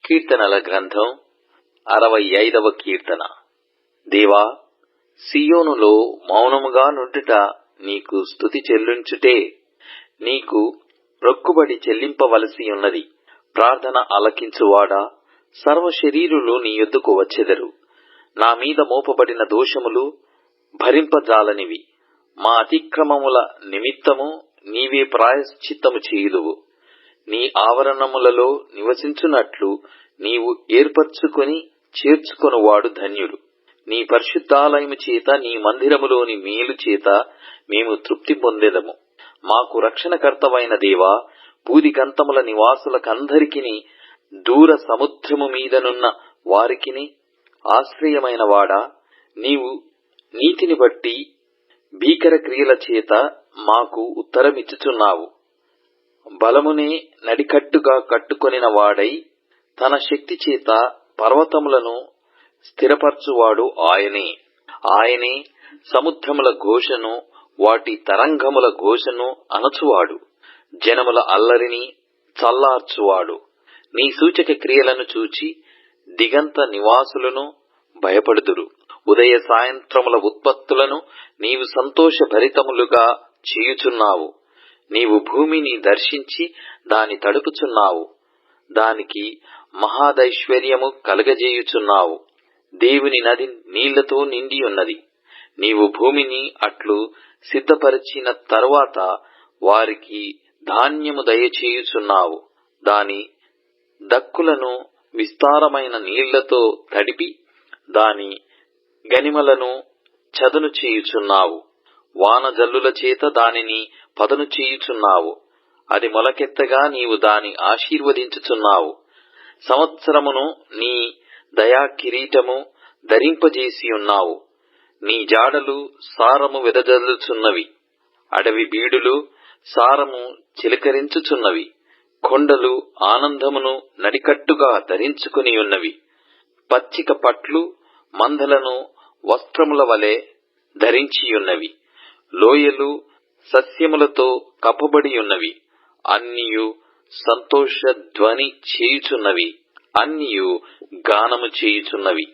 కీర్తనల గ్రంథం 65వ కీర్తన. దేవా, సీయోనులో మౌనముగా నుండుట నీకు స్తుతి చెల్లించుటే. నీకు రొక్కుబడి చెల్లింపవలసి ఉన్నది. ప్రార్థన ఆలకించువాడా, సర్వ శరీరులు నీ యొద్దకు వచ్చెదరు. నా మీద మోపబడిన దోషములు భరింపజాలనివి. మా అతిక్రమముల నిమిత్తము నీవే ప్రాయశ్చిత్తము చేయుదువు. నీ ఆవరణములలో నివసించున్నట్లు నీవు ఏర్పరచుకొని చేర్చుకొనువాడు ధన్యుడు. నీ పరిశుద్ధాలయము చేత, నీ మందిరములోని మేలు చేత మేము తృప్తి పొందెదము. మాకు రక్షణకర్తవైన దేవా, భూదిగంతముల నివాసులకందరికిని, దూర సముద్రము మీదనున్న వారికిని ఆశ్రయమైన వాడా, నీవు నీతిని బట్టి భీకర క్రియల చేత మాకు ఉత్తరమిచ్చుచున్నావు. బలమునే నడికట్టుగా కట్టుకొనిన వాడై, తన శక్తి చేత పర్వతములను స్థిరపరచువాడు ఆయనే. ఆయనే సముద్రముల ఘోషను, వాటి తరంగముల ఘోషను అణచువాడు. జనముల అల్లరిని చల్లార్చువాడు. నీ సూచక క్రియలను చూచి దిగంత నివాసులను భయపడుదురు. ఉదయ సాయంత్రముల ఉత్పత్తులను నీవు సంతోషభరితములుగా చేయుచున్నావు. నీవు భూమిని దర్శించి దాని తడుపుచున్నావు. దానికి మహాదైశ్వర్యము కలగజేయుచున్నావు. దేవుని నది నీళ్లతో నిండి ఉన్నది. నీవు భూమిని అట్లు సిద్ధపరిచిన తరువాత వారికి ధాన్యము దయచేయుచున్నావు. దాని దక్కులను విస్తారమైన నీళ్లతో తడిపి దాని గనిమలను చదును చేయుచున్నావు. వానజల్లుల చేత దానిని పదను చేయుచున్నావు. అది మొలకెత్తగా నీవు దాని ఆశీర్వదించుచున్నావు. సంవత్సరమును నీ దయా కిరీటము ధరింపజేసి ఉన్నావు. నీ జాడలు సారము వెదజల్లుచున్నవి. అడవి బీడులు సారము చిలకరించుచున్నవి. కొండలు ఆనందమును నడికట్టుగా ధరించుకుని ఉన్నవి. పచ్చిక పట్లు మందలను వస్త్రముల వలె ధరించియున్నవి. లోయలు సస్యములతో కప్పబడి ఉన్నవి. అన్నియు సంతోష ధ్వని చేయుచున్నవి. అన్నియు గానము చేయుచున్నవి.